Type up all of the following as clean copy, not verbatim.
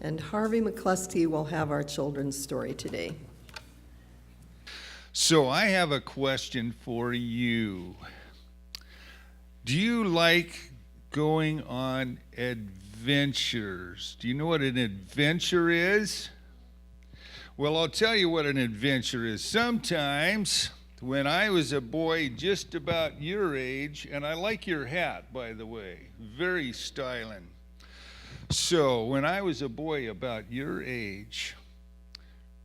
And Harvey McCluskey will have our children's story today. So I have a question for you. Do you like going on adventures? Do you know what an adventure is? Well, I'll tell you what an adventure is. Sometimes, when I was a boy just about your age, and I like your hat, by the way, very styling. So, when I was a boy about your age,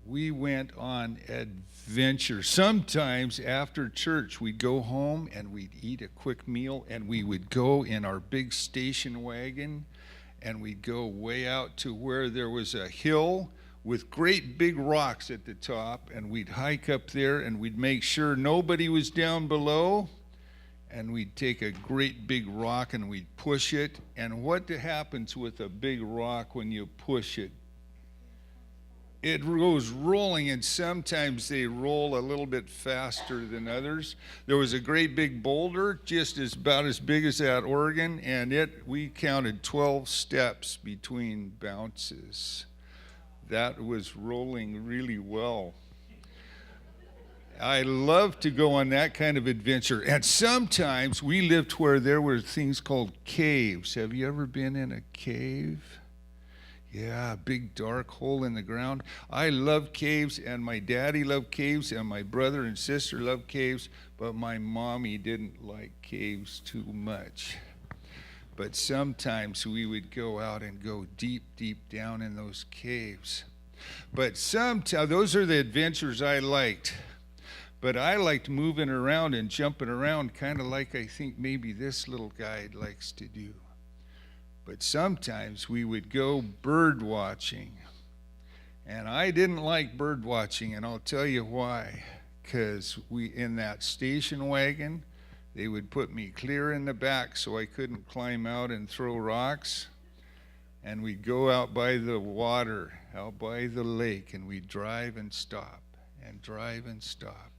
we went on adventure. Sometimes after church, we'd go home and we'd eat a quick meal, and we would go in our big station wagon, and we'd go way out to where there was a hill with great big rocks at the top, and we'd hike up there, and we'd make sure nobody was down below, and we'd take a great big rock and we'd push it. And what happens with a big rock when you push it? It goes rolling, and sometimes they roll a little bit faster than others. There was a great big boulder, just about as big as that organ, and we counted 12 steps between bounces. That was rolling really well. I love to go on that kind of adventure. And sometimes we lived where there were things called caves. Have you ever been in a cave? Yeah, a big dark hole in the ground. I love caves, and my daddy loved caves, and my brother and sister loved caves, but my mommy didn't like caves too much. But sometimes we would go out and go deep, deep down in those caves. But sometimes, those are the adventures I liked. But I liked moving around and jumping around, kind of like I think maybe this little guy likes to do. But sometimes we would go bird watching. And I didn't like bird watching, and I'll tell you why. Because in that station wagon, they would put me clear in the back so I couldn't climb out and throw rocks. And we'd go out by the water, out by the lake, and we'd drive and stop, and drive and stop,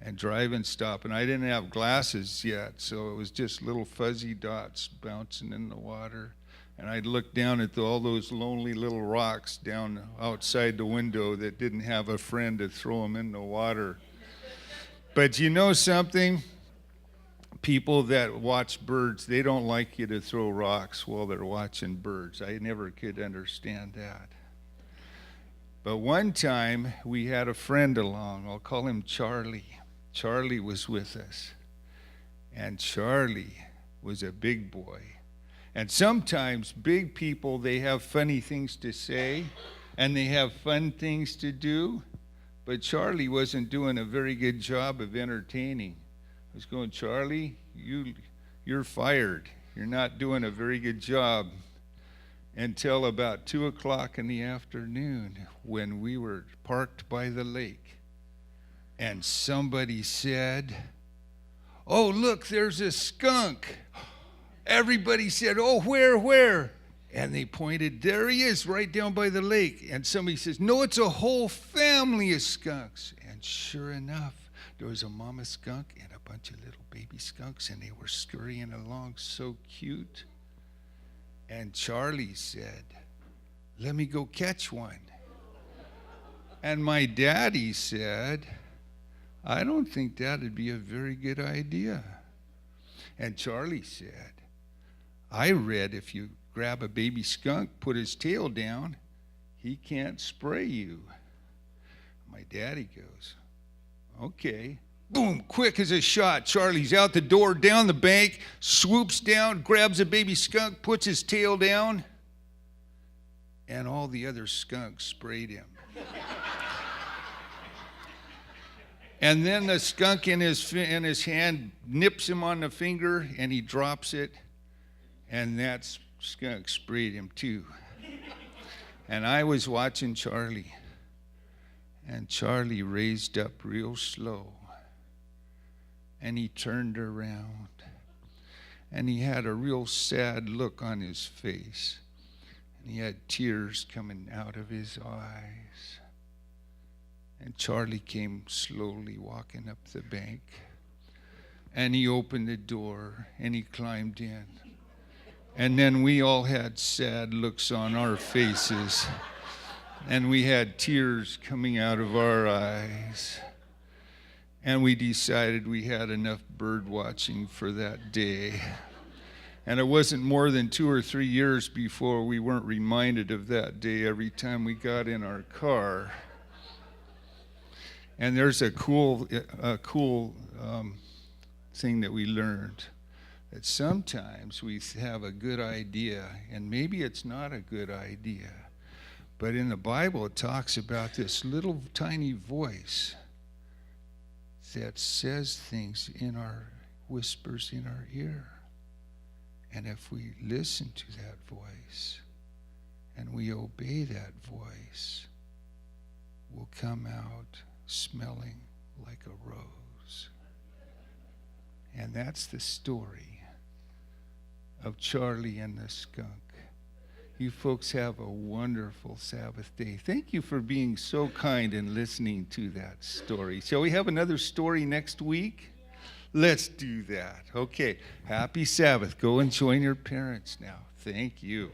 and drive and stop. And I didn't have glasses yet, so it was just little fuzzy dots bouncing in the water. And I'd look down at all those lonely little rocks down outside the window that didn't have a friend to throw them in the water. But you know something? People that watch birds, they don't like you to throw rocks while they're watching birds. I never could understand that. But one time we had a friend along. I'll call him Charley. Charley was with us. And Charley was a big boy. And sometimes big people, they have funny things to say and they have fun things to do. But Charley wasn't doing a very good job of entertaining. I was going, Charley, you're fired. You're not doing a very good job. Until about 2 o'clock in the afternoon when we were parked by the lake. And somebody said, "Oh, look, there's a skunk." Everybody said, "Oh, where? And they pointed, there he is, right down by the lake. And somebody says, "No, it's a whole family of skunks." And sure enough, there was a mama skunk and a bunch of little baby skunks, and they were scurrying along so cute. And Charley said, "Let me go catch one." And my daddy said, "I don't think that'd be a very good idea." And Charley said, "I read if you grab a baby skunk, put his tail down, he can't spray you." My daddy goes, "Okay." Boom, quick as a shot. Charley's out the door, down the bank, swoops down, grabs a baby skunk, puts his tail down, and all the other skunks sprayed him. And then the skunk in his hand nips him on the finger, and he drops it, and that skunk sprayed him too. And I was watching Charley, and Charley raised up real slow, and he turned around, and he had a real sad look on his face, and he had tears coming out of his eyes. And Charley came slowly walking up the bank, and he opened the door, and he climbed in. And then we all had sad looks on our faces. And we had tears coming out of our eyes. And we decided we had enough bird watching for that day. And it wasn't more than 2 or 3 years before we weren't reminded of that day every time we got in our car. And there's a cool thing that we learned, that sometimes we have a good idea, and maybe it's not a good idea. But in the Bible, it talks about this little tiny voice that says things whispers in our ear. And if we listen to that voice and we obey that voice, we'll come out smelling like a rose. And that's the story of Charley and the skunk. You folks have a wonderful Sabbath day. Thank you for being so kind and listening to that story. Shall we have another story next week? Let's do that. Okay. Happy Sabbath. Go and join your parents now. Thank you.